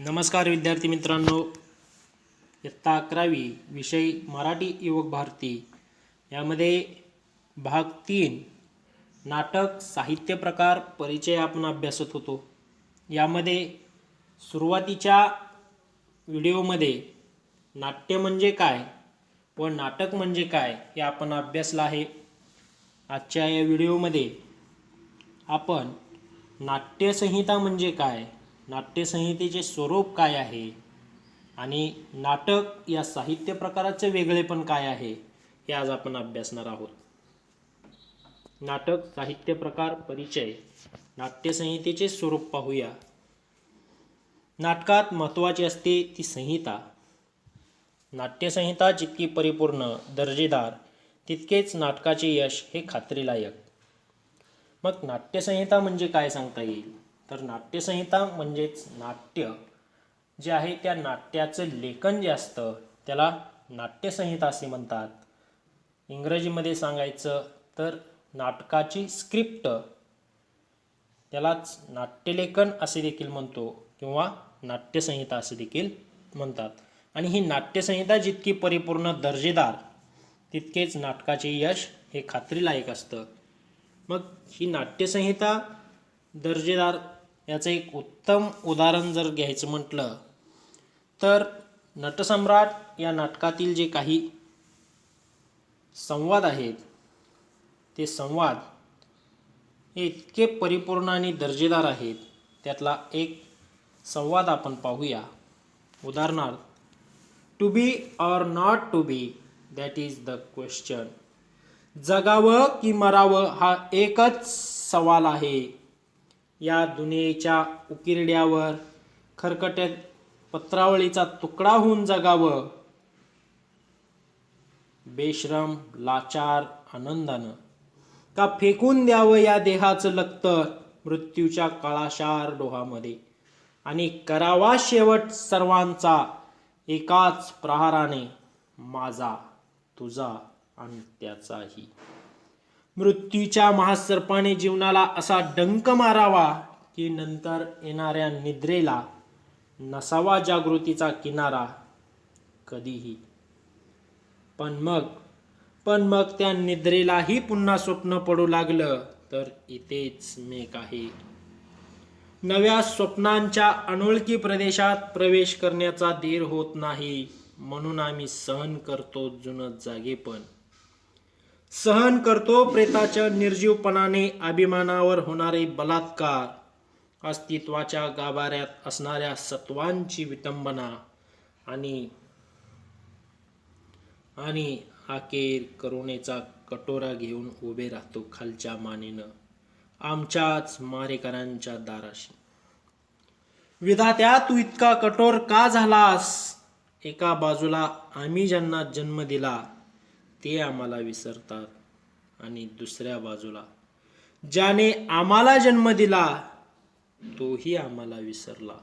नमस्कार विद्यार्थी मित्रांनो, इयत्ता 11वी विषय मराठी युवक भारती यामध्ये भाग 3 नाटक साहित्य प्रकार परिचय आपण अभ्यासत होतो। यामध्ये सुरुवातीच्या व्हिडिओमध्ये नाट्य म्हणजे काय व नाटक म्हणजे काय हे आपण अभ्यासलं आहे। आजच्या या व्हिडिओमध्ये आपण नाट्यसंहिता म्हणजे काय, नाट्यसंहितेचे स्वरूप काय आहे आणि नाटक या साहित्य प्रकाराचे वेगळेपण काय आहे हे आज आपण अभ्यासणार आहोत। नाटक साहित्य प्रकार परिचय, नाट्यसंहितेचे स्वरूप पाहूया। नाटकात महत्त्वाची असते ती संहिता। नाट्यसंहिता जितकी परिपूर्ण दर्जेदार तितकेच नाटकाचे यश हे खात्रीलायक। मग नाट्यसंहिता म्हणजे काय सांगता येईल, तर नाट्यसंहिता म्हणजेच नाट्य जे आहे त्या नाट्याचं लेखन जे असतं त्याला नाट्यसंहिता असे म्हणतात। इंग्रजीमध्ये सांगायचं तर नाटकाची स्क्रिप्ट त्यालाच नाट्यलेखन असे देखील म्हणतो किंवा नाट्यसंहिता असे देखील म्हणतात। आणि ही नाट्यसंहिता जितकी परिपूर्ण दर्जेदार तितकेच नाटकाचे यश हे खात्रीलायक असतं। मग ही नाट्यसंहिता दर्जेदार याचं एक उत्तम उदाहरण जर घ्यायचं म्हटलं तर नटसम्राट या नाटकातील जे काही संवाद आहेत ते संवाद हे इतके परिपूर्ण आणि दर्जेदार आहेत। त्यातला एक संवाद आपण पाहूया। उदाहरणार्थ, to be or not to be that is the question. जगावं की मरावं हा एकच सवाल आहे। या दुनियेच्या उकिरड्यावर खरकट्या पत्रावळीचा तुकडा होऊन जगावं, बेशरम लाचार आनंदानं, का फेकून द्यावं या देहाचं लक्तर मृत्यूच्या काळाशार डोहामध्ये आणि करावा शेवट सर्वांचा एकाच प्रहाराने, माझा तुझा आणि त्याचाही। मृत्यूच्या महासर्पाने जीवनाला असा डंक मारावा की नंतर येणाऱ्या निद्रेला नसावा जागृतीचा किनारा कधीही। पण मग त्या निद्रेलाही पुन्हा स्वप्न पडू लागलं तर इथेच मेघ आहे। नव्या स्वप्नांच्या अनोळखी प्रदेशात प्रवेश करण्याचा धीर होत नाही, म्हणून आम्ही सहन करतो जुनं जागेपण, सहन करतो प्रेताच्या निर्जीवपणाने अभिमानावर होणारे बलात्कार, अस्तित्वाच्या गाभाऱ्यात असणाऱ्या सत्वांची विटंबना आणि अखेर करुणेचा कटोरा घेऊन उभे राहतो खालच्या मानेनं आमच्याच मारेकऱ्यांच्या दाराशी। विधात्या तू इतका कठोर का झालास? एका बाजूला आम्ही ज्यांना जन्म दिला ते आम्हाला विसरतात आणि दुसऱ्या बाजूला ज्याने आम्हाला जन्म दिला तोही आम्हाला विसरला।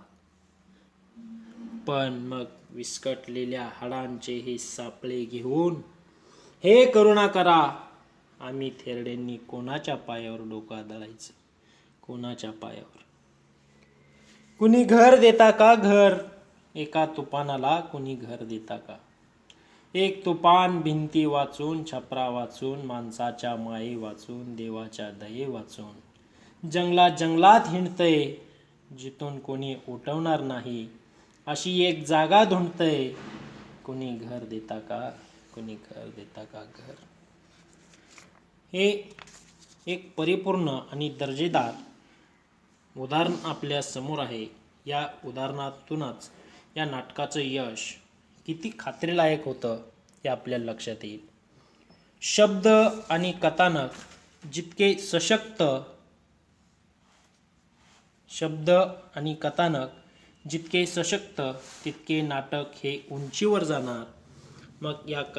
पण मग विस्कटलेल्या हाडांचे हे सापळे घेऊन हे करुणा करा, आम्ही थेरड्यांनी कोणाच्या पायावर डोकं आदळायचं, कोणाच्या पायावर? कुणी घर देता का घर? एका तुफानाला कुणी घर देता का? एक तुफान भिंती वाचून, छपरा वाचून, माणसाच्या माये वाचून, देवाच्या दये वाचून जंगलात हिंडतय, जिथून कोणी उठवणार नाही अशी एक जागा धुंडतय, कुणी घर देता का? कुणी घर देता का घर? हे एक परिपूर्ण आणि दर्जेदार उदाहरण आपल्या समोर आहे। या उदाहरणातूनच या नाटकाचं यश किती खात्रीलायक होतं हे आपल्या लक्षात येईल। शब्द आणि कथानक जितके सशक्त तितके नाटक हे उंचीवर जाणार। मग एक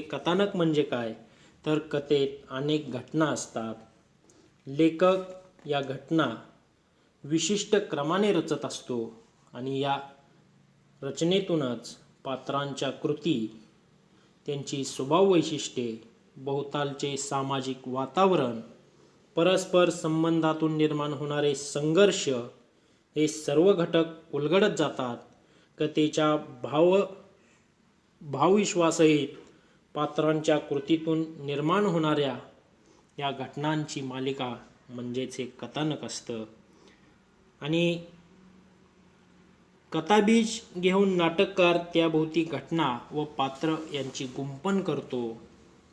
कथानक म्हणजे काय, तर कथेत अनेक घटना असतात। लेखक या घटना विशिष्ट क्रमाने रचत असतो आणि या रचनेतूनच पात्रांच्या कृती, त्यांची स्वभाव वैशिष्ट्ये, भोवतालचे सामाजिक वातावरण, परस्पर संबंधातून निर्माण होणारे संघर्ष हे सर्व घटक उलगडत जातात. कथेच्या भावविश्वासहित पात्रांच्या कृतीतून निर्माण होणाऱ्या या घटनांची मालिका म्हणजेच हे कथानक असतं. आणि कथाबीज घेऊन नाटककार त्याभोवती घटना व पात्र यांची गुंफण करतो.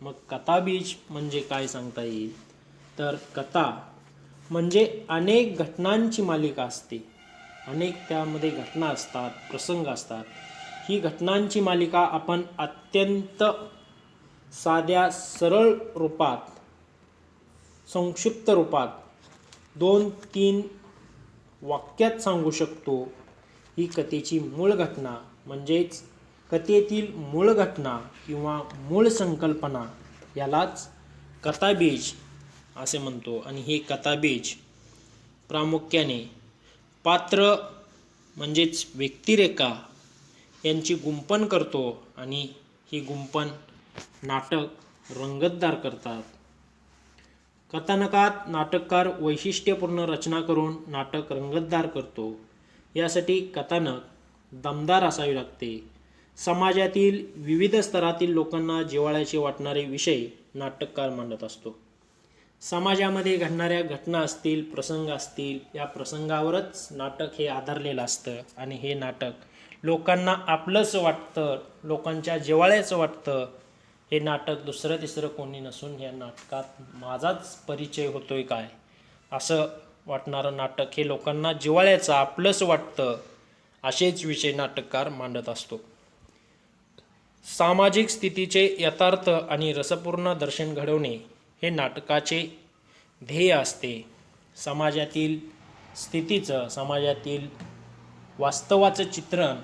मग कथाबीज म्हणजे काय सांगता येईल, तर कथा म्हणजे अनेक घटनांची मालिका असते. अनेक त्यामध्ये घटना असतात, प्रसंग असतात. ही घटनांची मालिका आपण अत्यंत साध्या सरळ रूपात, संक्षिप्त रूपात 2-3 वाक्यात सांगू शकतो. ही कथेची मूळ घटना म्हणजेच कथेतील मूळ घटना किंवा मूळ संकल्पना यालाच कथाबीज असे म्हणतो. आणि हे कथाबीज प्रामुख्याने पात्र म्हणजेच व्यक्तिरेखा यांची गुंफण करतो आणि ही गुंफण नाटक रंगतदार करतात. कथानकात नाटककार वैशिष्ट्यपूर्ण रचना करून नाटक रंगतदार करतो. यासाठी कथानक दमदार असावे लागते. समाजातील विविध स्तरातील लोकांना जिव्हाळ्याचे वाटणारे विषय नाटककार मांडत असतो. समाजामध्ये घडणाऱ्या घटना असतील, प्रसंग असतील, या प्रसंगावरच नाटक हे आधारलेलं असतं. आणि हे नाटक लोकांना आपलंच वाटतं, लोकांच्या जिव्हाळ्याचं वाटतं. हे नाटक दुसरं तिसरं कोणी नसून या नाटकात माझाच परिचय होतोय काय असं वाटणारं नाटक हे लोकांना जिव्हाळ्याचं आपलंच वाटतं, असेच विषय नाटककार मांडत असतो. सामाजिक स्थितीचे यथार्थ आणि रसपूर्ण दर्शन घडवणे हे नाटकाचे ध्येय असते. समाजातील स्थितीचं, समाजातील वास्तवाचं चित्रण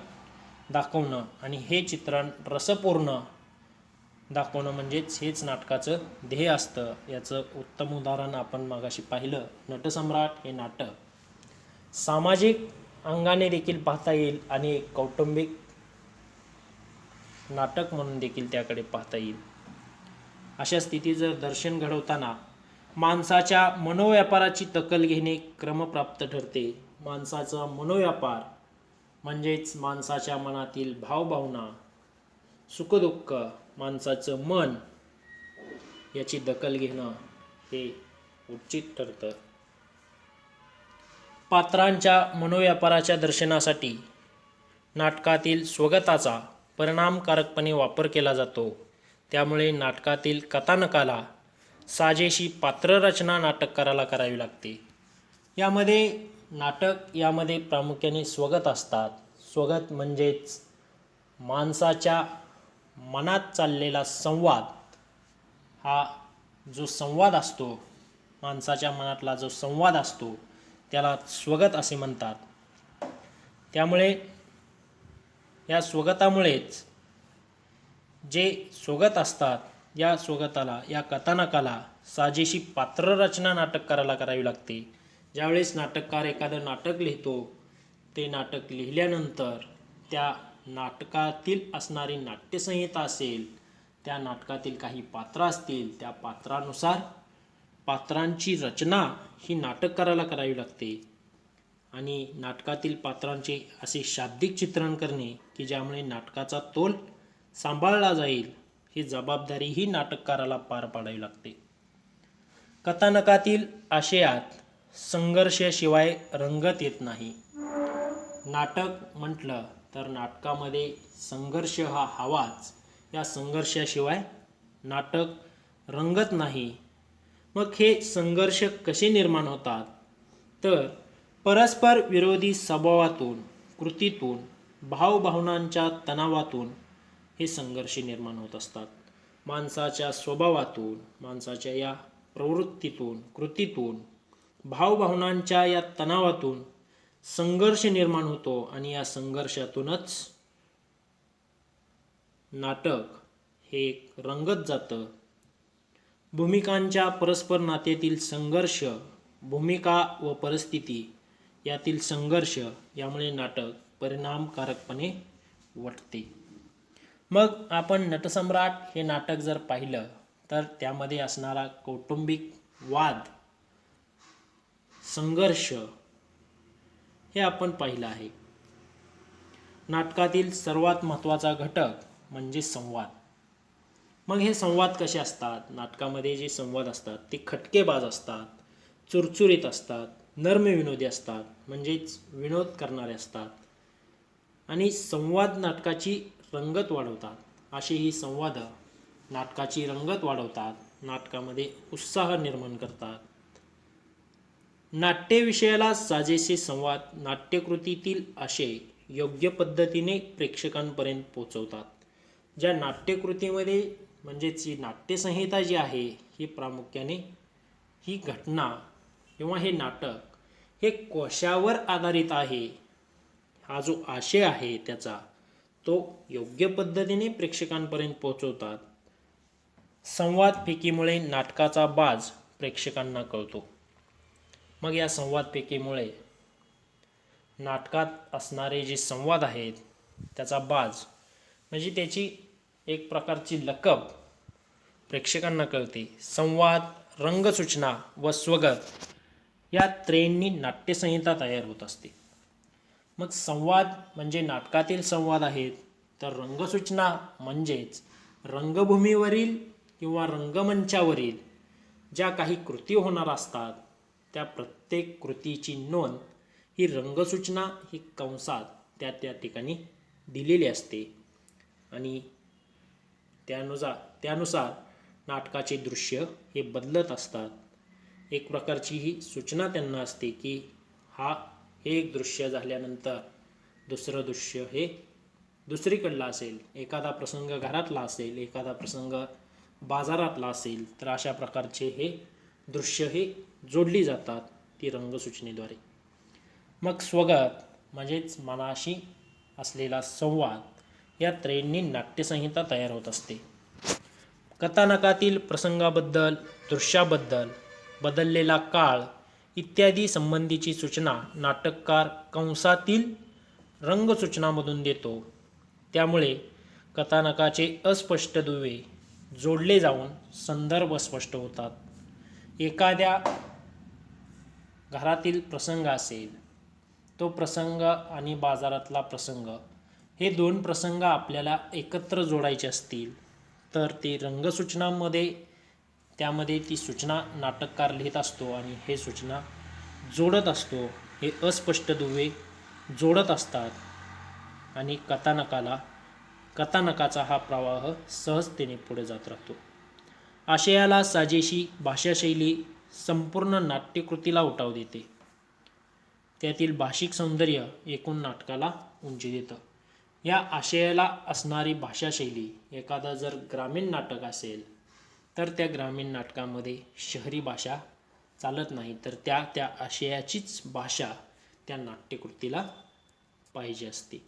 दाखवणं आणि हे चित्रण रसपूर्ण दाखवणं म्हणजेच हेच नाटकाचं ध्येय असतं. याचं उत्तम उदाहरण आपण मागाशी पाहिलं, नटसम्राट हे नाटक सामाजिक अंगाने देखील पाहता येईल आणि कौटुंबिक नाटक म्हणून देखील त्याकडे पाहता येईल. अशा स्थितीचं दर्शन घडवताना माणसाच्या मनोव्यापाराची दखल घेणे क्रमप्राप्त ठरते. माणसाचा मनोव्यापार म्हणजेच माणसाच्या मनातील भावभावना, सुखदुःख, माणसाचं मन याची दखल घेणं हे उचित ठरतं. पात्रांच्या मनोव्यापाराच्या दर्शनासाठी नाटकातील स्वगताचा परिणामकारकपणे वापर केला जातो. त्यामुळे नाटकातील कथानकाला साजेशी पात्ररचना नाटककाराला करावी लागते. यामध्ये प्रामुख्याने स्वगत असतात. स्वगत म्हणजेच माणसाच्या मनात चाललेला संवाद, हा जो संवाद असतो, माणसाच्या मनातला जो संवाद असतो त्याला स्वगत असे म्हणतात. त्यामुळे या स्वगतामुळेच जे स्वगत असतात, या स्वगताला, या कथानकाला साजेशी पात्ररचना नाटककाराला करावी लागते. ज्यावेळेस नाटककार एखादं नाटक लिहितो, ते नाटक लिहिल्यानंतर त्या नाटकातील असणारी नाट्यसंहिता असेल, त्या नाटकातील काही पात्र असतील, त्या पात्रानुसार पात्रांची रचना ही नाटककाराला करावी लागते. आणि नाटकातील पात्रांचे असे शाब्दिक चित्रण करणे की ज्यामुळे नाटकाचा तोल सांभाळला जाईल, ही जबाबदारी ही नाटककाराला पार पाडावी लागते. कथानकातील आशयात संघर्षाशिवाय रंगत येत नाही. नाटक म्हटलं तर नाटकामध्ये संघर्ष हा हवाच. या संघर्षाशिवाय नाटक रंगत नाही. मग हे संघर्ष कसे निर्माण होतात, तर परस्पर विरोधी स्वभावातून, कृतीतून, भावभावनांच्या तणावातून हे संघर्ष निर्माण होत असतात. माणसाच्या स्वभावातून, माणसाच्या या प्रवृत्तीतून, कृतीतून, भावभावनांच्या या तणावातून संघर्ष निर्माण होतो. आणि या संघर्षातूनच नाटक हे रंगत जातं. भूमिकांच्या परस्पर नात्यातील संघर्ष, भूमिका व परिस्थिती यातील संघर्ष यामुळे नाटक परिणामकारकपणे वाटते. मग आपण नटसम्राट हे नाटक जर पाहिलं तर त्यामध्ये असणारा कौटुंबिक वाद, संघर्ष हे आपण पाहिलं आहे. नाटकातील सर्वात महत्त्वाचा घटक म्हणजे संवाद. मग हे संवाद कसे असतात? नाटकामध्ये जे संवाद असतात ते खटकेबाज असतात, चुरचुरीत असतात, नर्मविनोदी असतात, म्हणजेच विनोद करणारे असतात आणि संवाद नाटकाची रंगत वाढवतात. अशी ही संवाद नाटकाची रंगत वाढवतात, नाटकामध्ये उत्साह निर्माण करतात. नाट्यविषयाला साजेसे संवाद नाट्यकृतीतील आशय योग्य पद्धतीने प्रेक्षकांपर्यंत पोहोचवतात. ज्या नाट्यकृतीमध्ये म्हणजेच ही नाट्यसंहिता जी आहे ही प्रामुख्याने ही घटना किंवा हे नाटक हे कशावर आधारित आहे, हा जो आशय आहे त्याचा तो योग्य पद्धतीने प्रेक्षकांपर्यंत पोहोचवतात. संवादफेकीमुळे नाटकाचा बाज प्रेक्षकांना कळतो. मग या संवादफेकीमुळे नाटकात असणारे जे संवाद आहेत त्याचा बाज म्हणजे त्याची एक प्रकारची लकब प्रेक्षकांना कळते. संवाद, रंगसूचना व स्वगत या त्रेंनी नाट्यसंहिता तयार होत असते. मग संवाद म्हणजे नाटकातील संवाद आहेत, तर रंगसूचना म्हणजेच रंगभूमीवरील किंवा रंगमंचावरील ज्या काही कृती होणार असतात त्या प्रत्येक कृतीची नोंद ही रंगसूचना ही कंसात त्या ठिकाणी दिलेली असते आणि त्यानुसार नाटकाचे दृश्य हे बदलत असतात. एक प्रकारची ही सूचना त्यांना असते की हे एक दृश्य झाल्यानंतर दुसरं दृश्य हे दुसरीकडलं असेल, एखादा प्रसंग घरातला असेल, एखादा प्रसंग बाजारातला असेल, तर अशा प्रकारचे हे दृश्य हे जोडली जातात ती रंगसूचनेद्वारे. मग स्वगत म्हणजेच मनाशी असलेला संवाद या त्रेंनी नाट्यसंहिता तयार होत असते. कथानकातील प्रसंगाबद्दल, दृश्याबद्दल, बदललेला काळ इत्यादी संबंधीची सूचना नाटककार कंसातील रंगसूचनामधून देतो. त्यामुळे कथानकाचे अस्पष्ट दुवे जोडले जाऊन संदर्भ स्पष्ट होतात. एखाद्या घरातील प्रसंग असेल, तो प्रसंग आणि बाजारातला प्रसंग हे दोन प्रसंग आपल्याला एकत्र जोडायचे असतील तर ते रंगसूचनामध्ये त्यामध्ये ती सूचना नाटककार लिहित असतो आणि हे सूचना जोडत असतो. हे अस्पष्ट दुवे जोडत असतात आणि कथानकाचा हा प्रवाह सहजतेने पुढे जात राहतो. आशयाला साजेशी भाषाशैली संपूर्ण नाट्यकृतीला उठाव देते. त्यातील भाषिक सौंदर्य एकूण नाटकाला उंची देतं. या आशयाला असणारी भाषाशैली, एखादा जर ग्रामीण नाटक असेल तर त्या ग्रामीण नाटकामध्ये शहरी भाषा चालत नाही, तर त्या आशयाचीच भाषा त्या नाट्यकृतीला पाहिजे असते.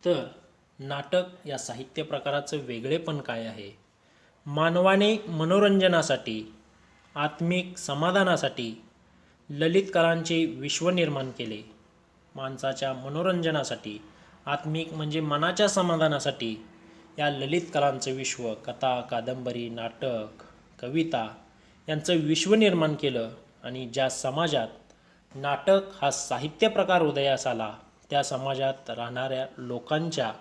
तर नाटक या साहित्य प्रकाराचं वेगळेपण काय आहे? मानवाने मनोरंजनासाठी, आत्मिक समाधानासाठी ललित कलांचे विश्व निर्माण केले. माणसाच्या मनोरंजनासाठी, आत्मिक म्हणजे मनाच्या समाधानासाठी या ललित कलांचं विश्व, कथा, कादंबरी, नाटक, कविता यांचं विश्व निर्माण केलं. आणि ज्या समाजात नाटक हा साहित्य प्रकार उदयास आला त्या समाजात राहणाऱ्या लोकांच्या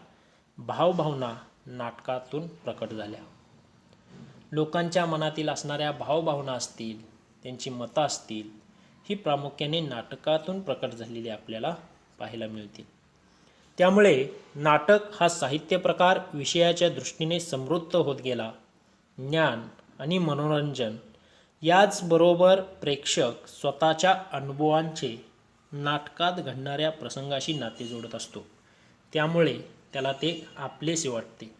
भावभावना नाटकातून प्रकट झाल्या. लोकांच्या मनातील असणाऱ्या भावभावना असतील, त्यांची मतं असतील, ही प्रामुख्याने नाटकातून प्रकट झालेली आपल्याला पाहायला मिळतील. त्यामुळे नाटक हा साहित्य प्रकार विषयाच्या दृष्टीने समृद्ध होत गेला. ज्ञान आणि मनोरंजन याचबरोबर प्रेक्षक स्वतःच्या अनुभवांचे नाटकात घडणाऱ्या प्रसंगाशी नाते जोडत असतो. त्यामुळे त्याला ते आपलेसे वाटते.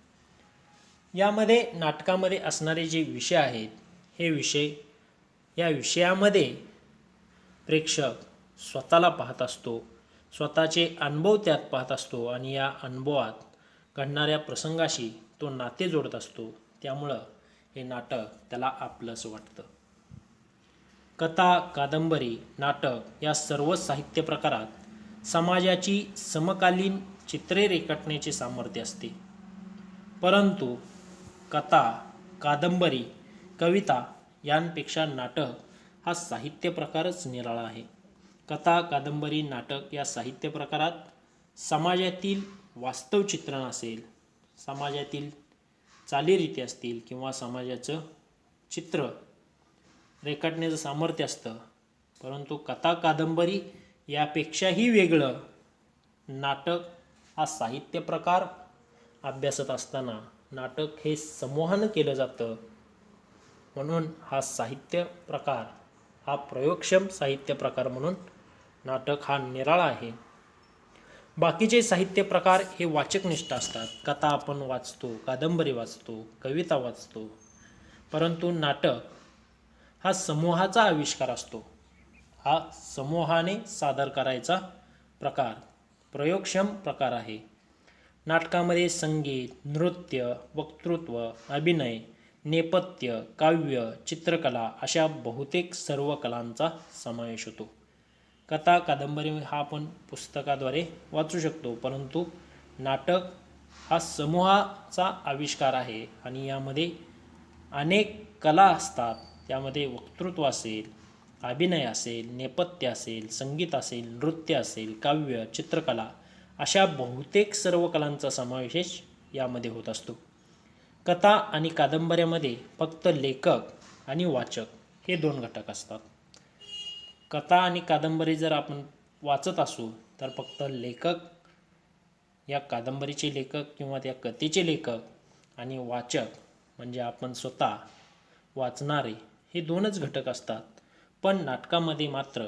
यामध्ये नाटकामध्ये असणारे जे विषय आहेत हे विषय, या विषयामध्ये प्रेक्षक स्वतःला पाहत असतो, स्वतःचे अनुभव त्यात पाहत असतो आणि या अनुभवात घडणाऱ्या प्रसंगाशी तो नाते जोडत असतो. त्यामुळं हे नाटक त्याला आपलंसं वाटतं. कथा, कादंबरी, नाटक या सर्व साहित्य प्रकारात समाजाची समकालीन चित्रे रेखाटण्याचे सामर्थ्य असते. परंतु कथा, कादंबरी, कविता यांपेक्षा नाटक हा साहित्य प्रकारच निराळा आहे. कथा, कादंबरी, नाटक या साहित्य प्रकारात समाजातील वास्तव चित्रण असेल, समाजातील चालीरीती असतील किंवा समाजाचं चित्र रेखाटण्याचं सामर्थ्य असतं. परंतु कथा, कादंबरी यापेक्षाही वेगळं नाटक हा साहित्य प्रकार अभ्यासत असताना नाटक हे समूहानं केलं जातं. म्हणून हा साहित्य प्रकार हा प्रयोगक्षम साहित्य प्रकार म्हणून नाटक हा निराळा आहे. बाकीचे साहित्य प्रकार हे वाचकनिष्ठ असतात. कथा आपण वाचतो, कादंबरी वाचतो, कविता वाचतो. परंतु नाटक हा समूहाचा आविष्कार असतो. हा समूहाने सादर करायचा प्रकार प्रयोगक्षम प्रकार आहे. नाटकामध्ये संगीत, नृत्य, वक्तृत्व, अभिनय, नेपथ्य, काव्य, चित्रकला अशा बहुतेक सर्व कलांचा समावेश होतो. कथा, कादंबरी हा आपण पुस्तकाद्वारे वाचू शकतो, परंतु नाटक हा समूहाचा आविष्कार आहे आणि यामध्ये अनेक कला असतात. त्यामध्ये वक्तृत्व असेल, अभिनय असेल, नेपथ्य असेल, संगीत असेल, नृत्य असेल, काव्य, चित्रकला अशा बहुतेक सर्व कलांचा समावेश यामध्ये होत असतो. कथा आणि कादंबऱ्यामध्ये फक्त लेखक आणि वाचक हे दोन घटक असतात. कथा आणि कादंबरी जर आपण वाचत असू तर फक्त लेखक, या कादंबरीचे लेखक किंवा त्या कथेचे लेखक आणि वाचक म्हणजे आपण स्वतः वाचणारे हे दोनच घटक असतात. पण नाटकामध्ये मात्र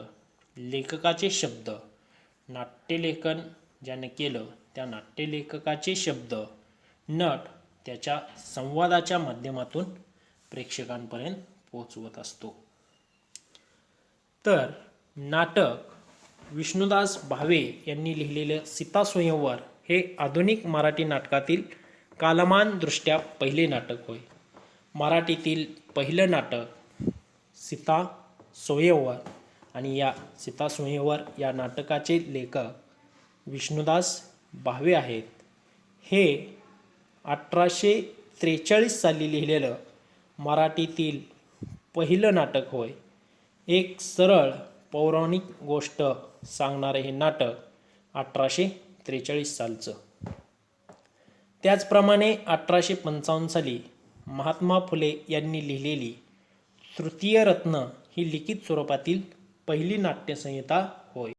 लेखकाचे शब्द, नाट्यलेखन ज्याने केलं त्या नाट्यलेखकाचे शब्द नट त्याच्या संवादाच्या माध्यमातून प्रेक्षकांपर्यंत पोहोचवत असतो. तर नाटक विष्णुदास भावे यांनी लिहिलेलं सीतास्वयंवर हे आधुनिक मराठी नाटकातील कालमान दृष्ट्या पहिले नाटक होय. मराठीतील पहिलं नाटक सीतास्वयंवर आणि या सीतास्वयंवर या नाटकाचे लेखक विष्णुदास भावे आहेत. हे 1843 साली लिहिलेलं मराठीतील पहिलं नाटक होय. एक सरळ पौराणिक गोष्ट सांगणारे हे नाटक 1843 सालचं. त्याचप्रमाणे 1855 साली महात्मा फुले यांनी लिहिलेली तृतीय रत्न ही लिखित स्वरूपातील पहिली नाट्यसंहिता होय.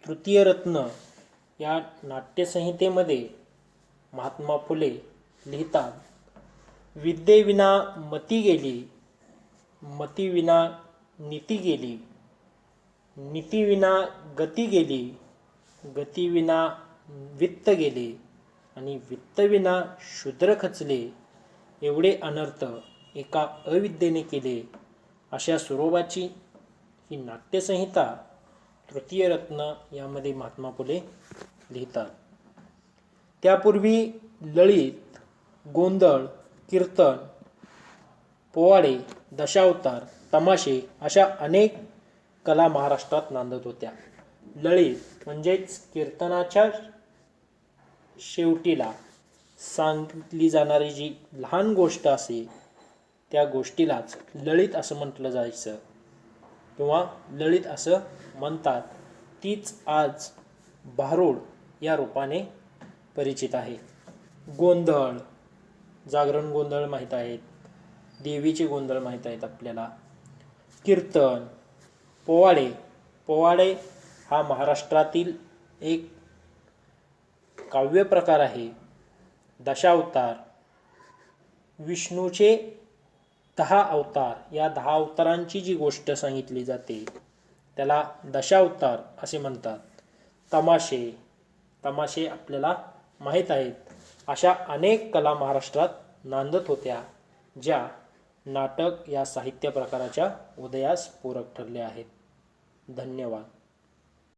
तृतीय रत्न या नाट्यसंहितेमध्ये महात्मा फुले लिहितात, विद्येविना मती गेली, मतीविना नीती गेली, नीतीविना गती गेली, गतीविना वित्त गेले आणि वित्तविना शूद्र खचले. एवढे अनर्थ एका अविद्येने केले. अशा स्वरूपाची ही नाट्यसंहिता तृतीय रत्न यामध्ये महात्मा फुले लिहितात. त्यापूर्वी ललित, गोंधळ, कीर्तन, पोवाडे, दशावतार, तमाशे अशा अनेक कला महाराष्ट्रात नांदत होत्या. ललित म्हणजेच कीर्तनाच्या शेवटीला सांगितली जाणारी जी लहान गोष्ट असे त्या गोष्टीलाच ललित असं म्हटलं जायचं किंवा ललित असं म्हणतात. तीच आज भारुड या रूपाने परिचित आहे. गोंधळ, जागरण गोंधळ माहीत आहेत, देवीचे गोंधळ माहीत आहेत आपल्याला, कीर्तन, पोवाडे, पोवाडे हा महाराष्ट्रातील एक काव्य प्रकार आहे. दशावतार, विष्णूचे 10 अवतार, या 10 अवतारांची जी गोष्ट सांगितली जाते त्याला दशावतार असे म्हणतात. तमाशे, तमाशे आपल्याला माहीत आहेत. अशा अनेक कला महाराष्ट्रात नांदत होत्या ज्या नाटक या साहित्य प्रकाराच्या उदयास पूरक ठरल्या आहेत. धन्यवाद.